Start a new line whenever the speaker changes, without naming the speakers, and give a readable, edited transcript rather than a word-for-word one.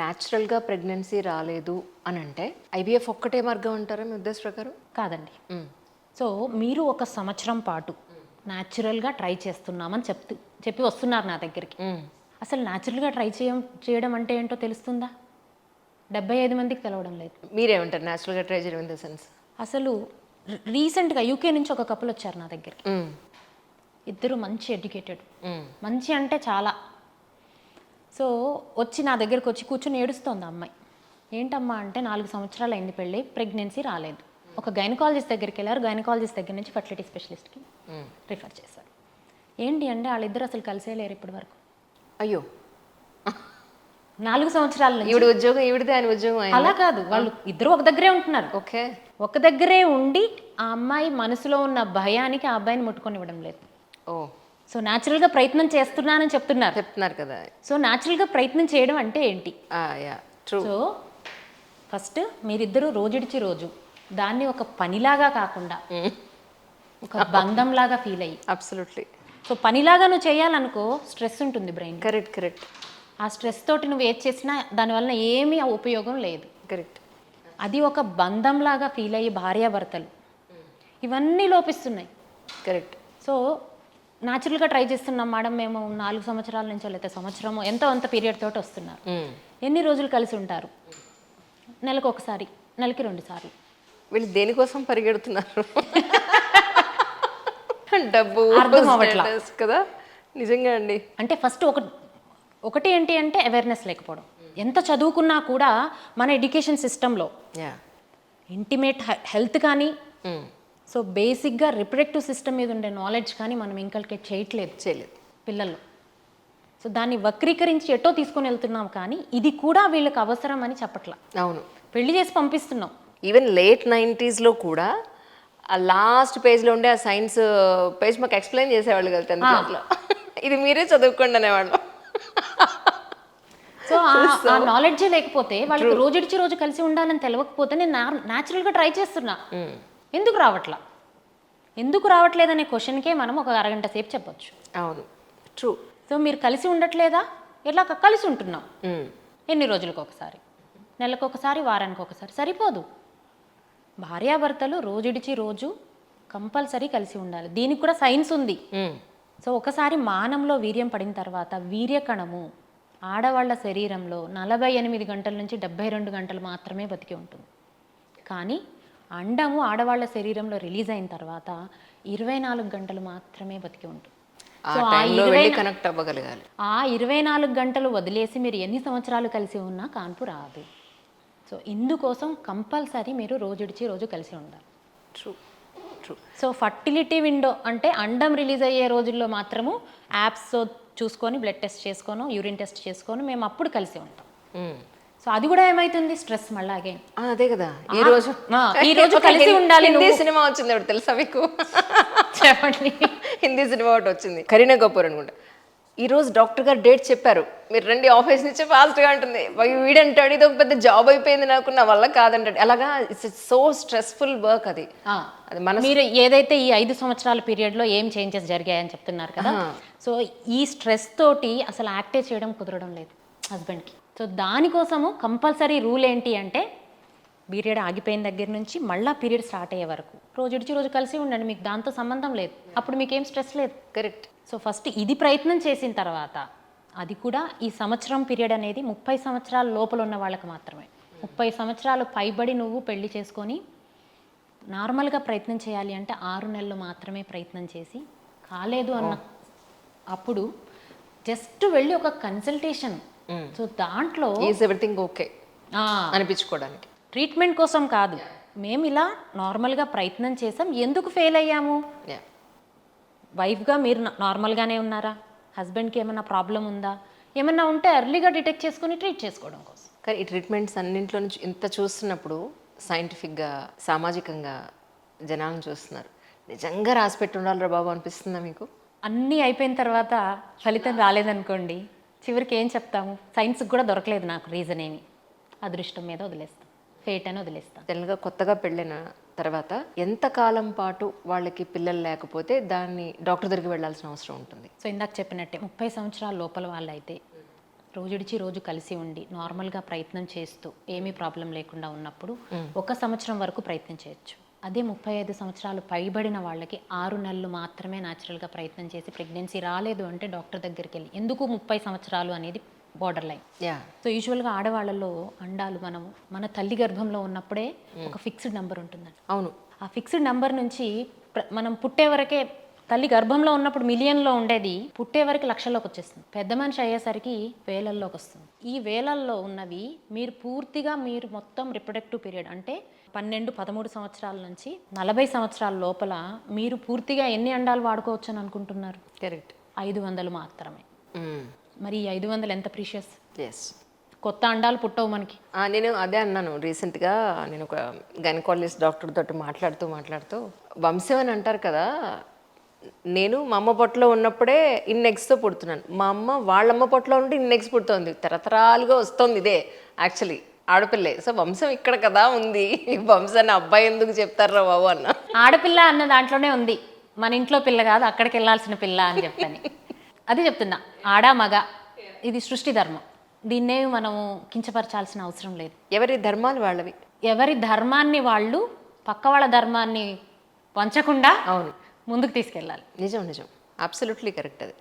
న్యాచురల్గా ప్రెగ్నెన్సీ రాలేదు అని అంటే ఐవీఎఫ్ ఒక్కటే మార్గం అంటారా మీ ఉద్దేశ ప్రకారం?
కాదండి. సో మీరు ఒక సంవత్సరం పాటు న్యాచురల్గా ట్రై చేస్తున్నామని చెప్పి వస్తున్నారు నా దగ్గరికి. అసలు న్యాచురల్గా ట్రై చేయడం అంటే ఏంటో తెలుస్తుందా? 75 మందికి తెలవడం లేదు.
మీరేమంటారు న్యాచురల్గా ట్రై చేయడం ఇన్ ద సెన్స్?
అసలు రీసెంట్గా యూకే నుంచి ఒక కపుల్ వచ్చారు నా దగ్గరికి. ఇద్దరు మంచి ఎడ్యుకేటెడ్, మంచి అంటే చాలా. సో వచ్చి నా దగ్గరికి వచ్చి కూర్చొని ఏడుస్తోంది అమ్మాయి. ఏంటమ్మా అంటే 4 సంవత్సరాలు అయింది పెళ్ళి, ప్రెగ్నెన్సీ రాలేదు. ఒక గైనకాలజిస్ట్ దగ్గరికి వెళ్ళారు, గైనకాలజిస్ట్ దగ్గర నుంచి ఫర్టిలిటీ స్పెషలిస్ట్కి రిఫర్ చేశారు. ఏంటి అంటే వాళ్ళిద్దరు అసలు కలిసే లేరు ఇప్పటి వరకు.
అయ్యో,
4 సంవత్సరాల నుంచి.
ఈవిడ ఉద్యోగం ఈవిడదే, ఆయన ఉద్యోగం ఆయన.
అలా కాదు, వాళ్ళు ఇద్దరు ఒక దగ్గరే ఉంటున్నారు.
ఓకే,
ఒక దగ్గరే ఉండి ఆ అమ్మాయి మనసులో ఉన్న భయానికి ఆ అబ్బాయిని ముట్టుకొని ఇవ్వడం లేదు.
ఓ,
సో న్యాచురల్గా ప్రయత్నం చేస్తున్నానని చెప్తున్నారు
కదా.
సో న్యాచురల్గా ప్రయత్నం చేయడం అంటే ఏంటి?
ట్రూ.
సో ఫస్ట్ మీరిద్దరూ రోజుడిచి రోజు దాన్ని ఒక పనిలాగా కాకుండా ఒక బంధంలాగా ఫీల్ అయ్యి.
అబ్సల్యూట్లీ.
సో పనిలాగా నువ్వు చేయాలనుకో, స్ట్రెస్ ఉంటుంది బ్రెయిన్.
కరెక్ట్.
ఆ స్ట్రెస్ తోటి నువ్వు ఏది చేసినా దానివల్ల ఏమీ ఉపయోగం లేదు.
కరెక్ట్.
అది ఒక బంధంలాగా ఫీల్ అయ్యి భార్యాభర్తలు ఇవన్నీ లోపిస్తున్నాయి.
కరెక్ట్.
సో న్యాచురల్గా ట్రై చేస్తున్నాం మేడం, మేము 4 సంవత్సరాల నుంచి లేకపోతే సంవత్సరము ఎంతో అంత పీరియడ్ తోటి వస్తున్నారు. ఎన్ని రోజులు కలిసి ఉంటారు? నెలకు ఒకసారి, నెలకి 2 సార్లు.
వీళ్ళు దేనికోసం పరిగెడుతున్నారు? డబ్బు,
అర్థం అవ్వట్లా
కదా. నిజంగా అండి.
అంటే ఫస్ట్ ఒకటి ఏంటి అంటే అవేర్నెస్ లేకపోవడం. ఎంత చదువుకున్నా కూడా మన ఎడ్యుకేషన్ సిస్టంలో ఇంటిమేట్ హెల్త్ కానీ, సో బేసిక్గా రిప్రొడక్టివ్ సిస్టమ్ మీద ఉండే నాలెడ్జ్ కానీ మనం ఇంకల్కేట్ చేయట్లేదు పిల్లల్లో. సో దాన్ని వక్రీకరించి ఎటో తీసుకొని వెళ్తున్నాం, కానీ ఇది కూడా వీళ్ళకి అవసరం అని చెప్పట్లా.
అవును,
పెళ్లి చేసి పంపిస్తున్నాం.
ఈవెన్ లేట్ 90s కూడా ఆ లాస్ట్ పేజ్లో ఉండే ఆ సైన్స్ పేజ్ మాకు ఎక్స్ప్లెయిన్ చేసేవాళ్ళు కదా 10th క్లాస్లో. ఇది మీరే చదువుకోండి అనేవాళ్ళు.
సో ఆ నాలెడ్జే లేకపోతే, వాళ్ళకి రోజుడిచి రోజు కలిసి ఉండాలని తెలియకపోతే నేను న్యాచురల్గా ట్రై చేస్తున్నా, ఎందుకు రావట్లేదనే క్వశ్చన్కే మనం ఒక అరగంట సేపు చెప్పొచ్చు.
అవును, ట్రూ.
సో మీరు కలిసి ఉండట్లేదా? ఎలా కలిసి ఉంటున్నాం? ఎన్ని రోజులకు ఒకసారి, నెలకు ఒకసారి, వారానికి ఒకసారి సరిపోదు. భార్యాభర్తలు రోజుడిచి రోజు కంపల్సరీ కలిసి ఉండాలి. దీనికి కూడా సైన్స్ ఉంది. సో ఒకసారి మానంలో వీర్యం పడిన తర్వాత వీర్యకణము ఆడవాళ్ళ శరీరంలో 48 గంటల నుంచి 72 గంటలు మాత్రమే బతికి ఉంటుంది. కానీ అండము ఆడవాళ్ళ శరీరంలో రిలీజ్ అయిన తర్వాత 24 గంటలు మాత్రమే బతికి ఉంటుంది. సో
కనెక్ట్ అవ్వగలగాలి.
ఆ 24 గంటలు వదిలేసి మీరు ఎన్ని సంవత్సరాలు కలిసి ఉన్నా కాన్పు రాదు. సో ఇందుకోసం కంపల్సరీ మీరు రోజుడిచి రోజు కలిసి ఉండాలి.
ట్రూ.
సో ఫర్టిలిటీ విండో అంటే అండం రిలీజ్ అయ్యే రోజుల్లో మాత్రము యాప్స్ చూసుకొని, బ్లడ్ టెస్ట్ చేసుకొని, యూరిన్ టెస్ట్ చేసుకొని మేము అప్పుడు కలిసి ఉంటాం. సో అది కూడా ఏమైతుంది, స్ట్రెస్ మళ్ళీ అగైన్.
అదే కదా, ఈ రోజు
కలిసి ఉండాలి.
హిందీ సినిమా వచ్చింది ఒకటి తెలుసా మీకు?
చెప్పండి.
హిందీ సినిమా ఒకటి వచ్చింది, కరీనా కపూర్ అనుకుంటా. ఈ రోజు డాక్టర్ గారు డేట్ చెప్పారు, మీరు రండి ఆఫీస్ నుంచి, ఫాస్ట్గా ఉంటుంది. వీడంటాడు ఇది ఒక పెద్ద జాబ్ అయిపోయింది నాకు, నా వల్ల కాదంటాడు. అలాగా ఇట్స్ సో స్ట్రెస్ఫుల్ వర్క్. అది
మీరు ఏదైతే ఈ 5 సంవత్సరాల పీరియడ్లో ఏం చేంజెస్ జరిగాయని చెప్తున్నారు కదా, సో ఈ స్ట్రెస్ తోటి అసలు యాక్టే చేయడం కుదరడం లేదు హస్బెండ్కి. సో దానికోసము కంపల్సరీ రూల్ ఏంటి అంటే, పీరియడ్ ఆగిపోయిన దగ్గర నుంచి మళ్ళీ పీరియడ్ స్టార్ట్ అయ్యే వరకు రోజుడిచి రోజు కలిసి ఉండండి. మీకు దాంతో సంబంధం లేదు, అప్పుడు మీకేం స్ట్రెస్ లేదు.
కరెక్ట్.
సో ఫస్ట్ ఇది ప్రయత్నం చేసిన తర్వాత, అది కూడా ఈ సంవత్సరం పీరియడ్ అనేది 30 సంవత్సరాల లోపల ఉన్న వాళ్ళకి మాత్రమే. 30 సంవత్సరాలు పైబడి నువ్వు పెళ్లి చేసుకొని నార్మల్గా ప్రయత్నం చేయాలి అంటే 6 నెలలు మాత్రమే ప్రయత్నం చేసి, కాలేదు అన్న అప్పుడు జస్ట్ వెళ్ళి ఒక కన్సల్టేషన్. సో దాంట్లో
ఈజ్ ఎవ్రీథింగ్ ఓకే అనిపించుకోవడానికి,
ట్రీట్మెంట్ కోసం కాదు, మేము ఇలా నార్మల్గా ప్రయత్నం చేసాం, ఎందుకు ఫెయిల్ అయ్యాము, వైఫ్గా మీరు నార్మల్గానే ఉన్నారా, హస్బెండ్కి ఏమైనా ప్రాబ్లం ఉందా, ఏమన్నా ఉంటే ఎర్లీగా డిటెక్ట్ చేసుకుని ట్రీట్ చేసుకోవడం కోసం.
కానీ ఈ ట్రీట్మెంట్స్ అన్నింటిలో నుంచి ఇంత చూస్తున్నప్పుడు సైంటిఫిక్గా, సామాజికంగా జనాలను చూస్తున్నారు, నిజంగా రాసిపెట్టి ఉండాలిరా బాబు అనిపిస్తుందా మీకు?
అన్నీ అయిపోయిన తర్వాత ఫలితం రాలేదనుకోండి, చివరికి ఏం చెప్తాము? సైన్స్కి కూడా దొరకలేదు నాకు రీజన్ ఏమి, అదృష్టం మీద వదిలేస్తాం, ఫేట్ అని వదిలేస్తాం.
జనరల్గా కొత్తగా పెళ్ళిన తర్వాత ఎంతకాలం పాటు వాళ్ళకి పిల్లలు లేకపోతే దాన్ని డాక్టర్ దగ్గరికి వెళ్ళాల్సిన అవసరం ఉంటుంది?
సో ఇందాక చెప్పినట్టే 30 సంవత్సరాల లోపల వాళ్ళైతే రోజుడిచి రోజు కలిసి ఉండి నార్మల్గా ప్రయత్నం చేస్తూ ఏమీ ప్రాబ్లం లేకుండా ఉన్నప్పుడు 1 సంవత్సరం వరకు ప్రయత్నం చేయొచ్చు. అదే 35 సంవత్సరాలు పైబడిన వాళ్ళకి 6 నెలలు మాత్రమే న్యాచురల్గా ప్రయత్నం చేసి ప్రెగ్నెన్సీ రాలేదు అంటే డాక్టర్ దగ్గరికి వెళ్ళి, ఎందుకు 30 సంవత్సరాలు అనేది బార్డర్ లైన్.
యా
సో యూజువల్గా ఆడవాళ్ళలో అండాలు మన తల్లి గర్భంలో ఉన్నప్పుడే ఒక ఫిక్స్డ్ నెంబర్ ఉంటుందండి.
అవును.
ఆ ఫిక్స్డ్ నెంబర్ నుంచి మనం పుట్టే వరకే, తల్లి గర్భంలో ఉన్నప్పుడు మిలియన్లో ఉండేది పుట్టే వరకు లక్షల్లోకి వచ్చేస్తుంది. పెద్ద మనిషి అయ్యేసరికి వేలల్లోకి వస్తుంది. ఈ వేలల్లో ఉన్నవి మీరు మొత్తం రిప్రొడక్టివ్ పీరియడ్ అంటే 12-13 సంవత్సరాల నుంచి 40 సంవత్సరాల లోపల మీరు పూర్తిగా ఎన్ని అండాలు వాడుకోవచ్చు అని అనుకుంటున్నారు?
కరెక్ట్.
500 మాత్రమే. మరి ఈ 500 ఎంత ప్రీషియస్.
ఎస్.
కొత్త అండాలు పుట్టవు మనకి.
నేను అదే అన్నాను రీసెంట్గా. నేను ఒక గైనకాలజిస్ట్ డాక్టర్ తోటి మాట్లాడుతూ వంశం అని అంటారు కదా, నేను మా అమ్మ పొట్టలో ఉన్నప్పుడే ఇన్ని ఎగ్స్తో పుడుతున్నాను, మా అమ్మ వాళ్ళమ్మ పొట్టలో ఉంటే ఇన్ని ఎగ్స్ పుడుతుంది, తరతరాలుగా వస్తుంది ఇదే యాక్చువల్లీ ఆడపిల్లే. సో వంశం ఇక్కడ కదా ఉంది, వంశాన్ని అబ్బాయి ఎందుకు చెప్తారా బాబు అన్న.
ఆడపిల్ల అన్న దాంట్లోనే ఉంది, మన ఇంట్లో పిల్ల కాదు అక్కడికి వెళ్ళాల్సిన పిల్ల అని చెప్పని. అది చెప్తున్నా, ఆడ మగ ఇది సృష్టి ధర్మం, దీన్నే మనము కించపరచాల్సిన అవసరం లేదు.
ఎవరి ధర్మాలు వాళ్ళవి.
ఎవరి ధర్మాన్ని వాళ్ళు పక్క వాళ్ళ ధర్మాన్ని వంచకుండా
అవును,
ముందుకు తీసుకెళ్ళాలి.
నిజం. అబ్సల్యూట్లీ కరెక్ట్ అది.